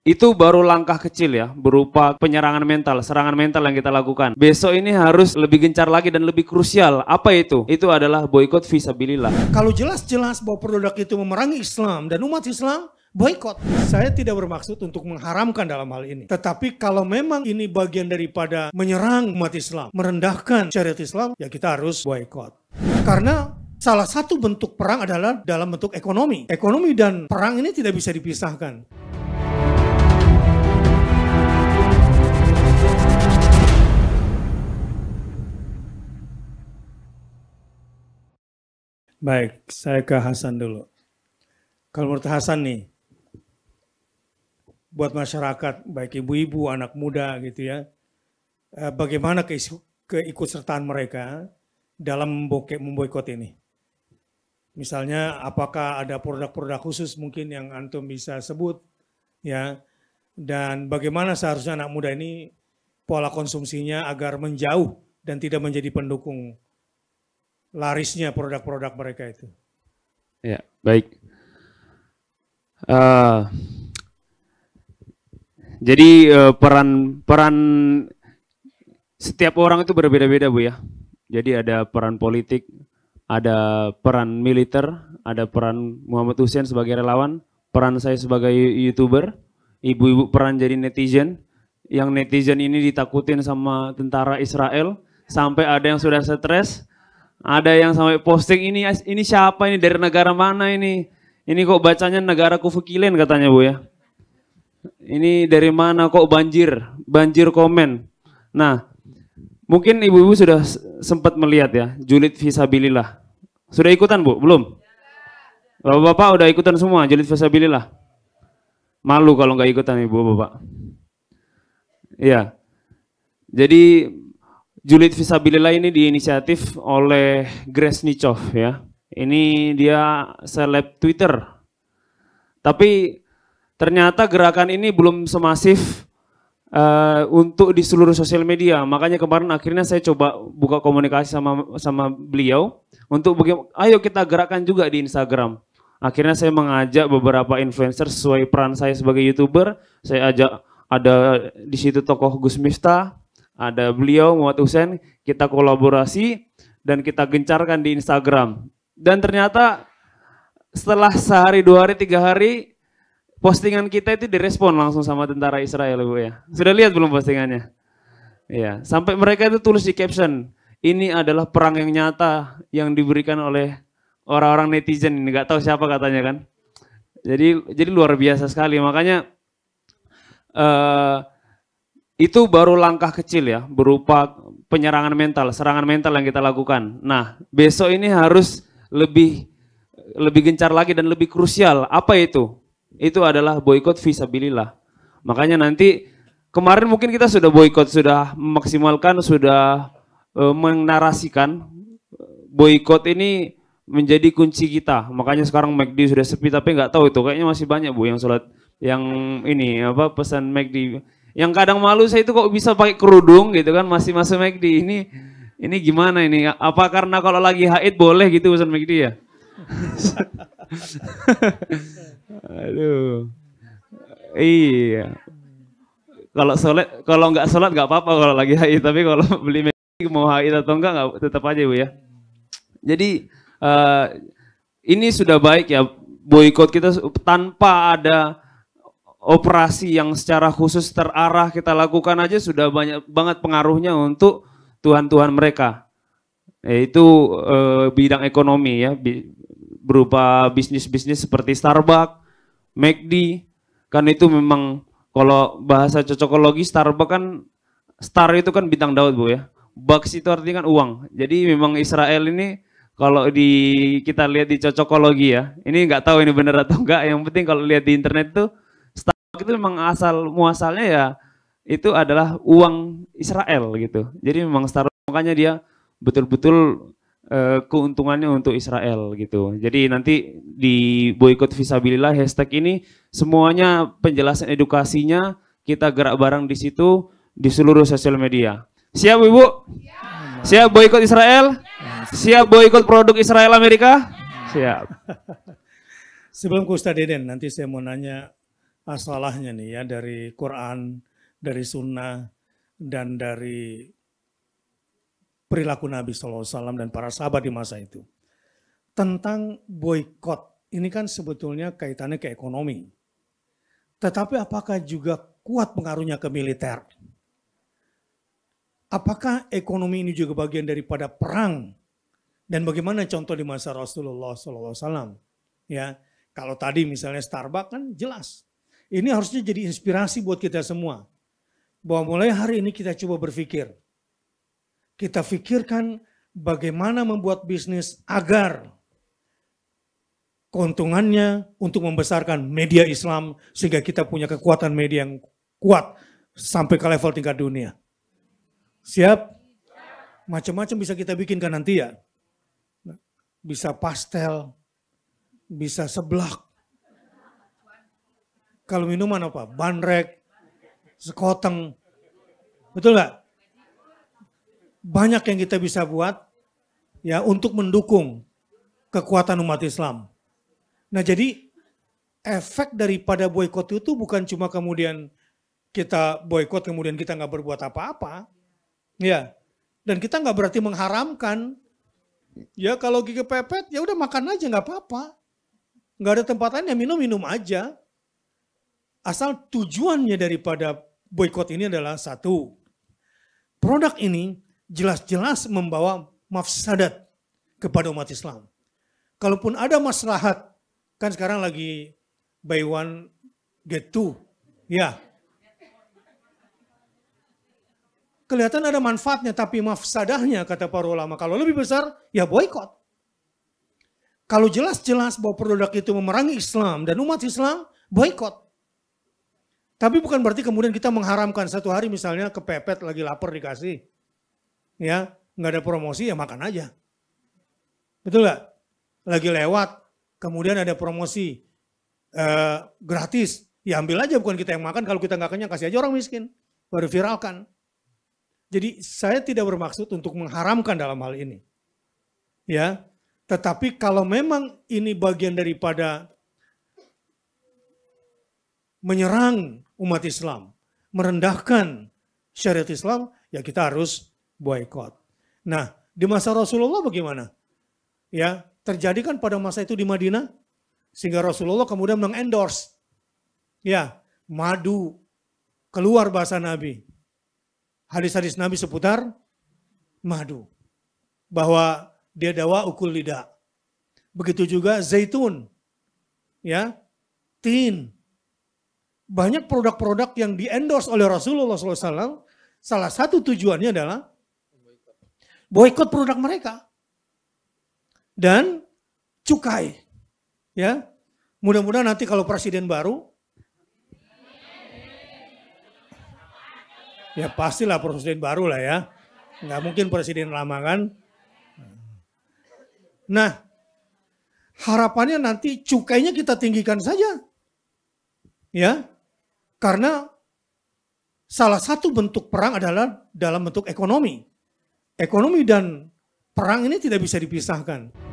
Itu baru langkah kecil ya, berupa penyerangan mental, serangan mental yang kita lakukan. Besok ini harus lebih gencar lagi dan lebih krusial. Apa itu? Itu adalah boikot fisabilillah. Kalau jelas-jelas bahwa produk itu memerangi Islam dan umat Islam, boikot. Saya tidak bermaksud untuk mengharamkan dalam hal ini. Tetapi kalau memang ini bagian daripada menyerang umat Islam, merendahkan syariat Islam, ya kita harus boikot. Karena salah satu bentuk perang adalah dalam bentuk ekonomi. Ekonomi dan perang ini tidak bisa dipisahkan. Baik, saya ke Hasan dulu. Kalau menurut Hasan nih, buat masyarakat, baik ibu-ibu, anak muda gitu ya, bagaimana keikutsertaan mereka dalam memboikot ini? Misalnya, apakah ada produk-produk khusus mungkin yang antum bisa sebut, ya? Dan bagaimana seharusnya anak muda ini pola konsumsinya agar menjauh dan tidak menjadi pendukung larisnya produk-produk mereka itu. Ya, baik. Jadi peran setiap orang itu berbeda-beda, Bu ya. Jadi ada peran politik, ada peran militer, ada peran Muhammad Hussein sebagai relawan, peran saya sebagai YouTuber, ibu-ibu peran jadi netizen, yang netizen ini ditakutin sama tentara Israel, sampai ada yang sudah stres, ada yang sampai posting ini siapa ini, dari negara mana ini kok bacanya negara Kufukilen katanya, Bu ya. Ini dari mana kok banjir komen. Nah, mungkin ibu-ibu sudah sempat melihat ya, julid fisabilillah. Sudah ikutan, Bu? Belum? Bapak-bapak udah ikutan semua julid fisabilillah? Malu kalau nggak ikutan, Ibu Bapak. Iya. Jadi julid fisabilillah ini diinisiatif oleh Grace Nichov ya. Ini dia seleb Twitter. Tapi ternyata gerakan ini belum semasif untuk di seluruh sosial media. Makanya kemarin akhirnya saya coba buka komunikasi sama beliau untuk ayo kita gerakkan juga di Instagram. Akhirnya saya mengajak beberapa influencer sesuai peran saya sebagai YouTuber. Saya ajak, ada di situ tokoh Gus Miftah, ada beliau Muhammad Hussein, kita kolaborasi dan kita gencarkan di Instagram. Dan ternyata setelah sehari, 2 hari, 3 hari, postingan kita itu direspon langsung sama tentara Israel, Bu ya. Sudah lihat belum postingannya? Iya, sampai mereka itu tulis di caption, ini adalah perang yang nyata yang diberikan oleh orang-orang netizen ini, nggak tahu siapa katanya kan. Jadi luar biasa sekali, makanya itu baru langkah kecil ya, berupa penyerangan mental, serangan mental yang kita lakukan. Nah, besok ini harus lebih gencar lagi dan lebih krusial. Apa itu? Itu adalah boikot fisabilillah. Makanya nanti, kemarin mungkin kita sudah boikot, sudah memaksimalkan, sudah menarasikan boikot ini menjadi kunci kita. Makanya sekarang McD sudah sepi, tapi nggak tahu itu, kayaknya masih banyak, Bu, yang sholat, yang ini apa pesan McD. Yang kadang malu saya itu kok bisa pakai kerudung gitu kan, masih masuk McD. Ini gimana ini? Apa karena kalau lagi haid boleh gitu pesan McD ya? Aduh. Iya. Kalau nggak sholat nggak apa-apa kalau lagi haid, tapi kalau beli McD mau haid atau enggak tetap aja, Bu ya. Jadi ini sudah baik ya, boikot kita tanpa ada operasi yang secara khusus terarah kita lakukan aja sudah banyak banget pengaruhnya untuk Tuhan-Tuhan mereka. Yaitu bidang ekonomi ya, berupa bisnis-bisnis seperti Starbucks, McD, kan itu memang kalau bahasa cocokologi Starbucks kan, star itu kan bintang Daud, Bu ya. Bucks itu artinya kan uang. Jadi memang Israel ini kalau kita lihat di cocokologi ya, ini nggak tahu ini benar atau enggak, yang penting kalau lihat di internet tuh itu memang asal muasalnya ya itu adalah uang Israel gitu. Jadi memang makanya dia betul-betul keuntungannya untuk Israel gitu. Jadi nanti di boikot fisabilillah hashtag ini semuanya penjelasan edukasinya kita gerak bareng di situ di seluruh sosial media. Siap, Ibu? Siap boikot Israel? Siap boikot produk Israel Amerika? Siap. Sebelum ke Ustadz Deden, nanti saya mau nanya salahnya nih ya dari Quran, dari Sunnah, dan dari perilaku Nabi SAW dan para sahabat di masa itu. Tentang boykot, ini kan sebetulnya kaitannya ke ekonomi. Tetapi apakah juga kuat pengaruhnya ke militer? Apakah ekonomi ini juga bagian daripada perang? Dan bagaimana contoh di masa Rasulullah SAW? Ya, kalau tadi misalnya Starbucks kan jelas. Ini harusnya jadi inspirasi buat kita semua. Bahwa mulai hari ini kita coba berpikir. Kita pikirkan bagaimana membuat bisnis agar keuntungannya untuk membesarkan media Islam sehingga kita punya kekuatan media yang kuat sampai ke level tingkat dunia. Siap? Macam-macam bisa kita bikinkan nanti ya. Bisa pastel, bisa seblak. Kalau minuman apa? Bandrek, sekoteng. Betul nggak? Banyak yang kita bisa buat ya untuk mendukung kekuatan umat Islam. Nah jadi efek daripada boikot itu bukan cuma kemudian kita boikot kemudian kita nggak berbuat apa-apa. Ya, dan kita nggak berarti mengharamkan. Ya kalau gigi kepepet ya udah makan aja nggak apa-apa. Nggak ada tempat lain ya minum aja. Asal tujuannya daripada boikot ini adalah satu. Produk ini jelas-jelas membawa mafsadat kepada umat Islam. Kalaupun ada maslahat, kan sekarang lagi buy one get two. Ya. Kelihatan ada manfaatnya, tapi mafsadahnya kata para ulama, kalau lebih besar, ya boikot. Kalau jelas-jelas bahwa produk itu memerangi Islam dan umat Islam, boikot. Tapi bukan berarti kemudian kita mengharamkan satu hari misalnya kepepet lagi lapar dikasih. Ya, nggak ada promosi ya makan aja. Betul nggak? Lagi lewat, kemudian ada promosi gratis, ya ambil aja bukan kita yang makan, kalau kita nggak kenyang kasih aja orang miskin, baru viralkan. Jadi saya tidak bermaksud untuk mengharamkan dalam hal ini. Ya, tetapi kalau memang ini bagian daripada menyerang umat Islam, merendahkan syariat Islam, ya kita harus boikot. Nah, di masa Rasulullah bagaimana? Ya, terjadi kan pada masa itu di Madinah, sehingga Rasulullah kemudian mengendorse, ya, madu, keluar bahasa Nabi. Hadis-hadis Nabi seputar madu. Bahwa dia dawa ukul lidah. Begitu juga zaitun. Ya, tin. Banyak produk-produk yang di-endorse oleh Rasulullah SAW. Salah satu tujuannya adalah boikot produk mereka. Dan cukai. Ya, mudah-mudahan nanti kalau presiden baru, ya pastilah presiden baru lah ya. Nggak mungkin presiden lama kan. Nah, harapannya nanti cukainya kita tinggikan saja. Ya, karena salah satu bentuk perang adalah dalam bentuk ekonomi. Ekonomi dan perang ini tidak bisa dipisahkan.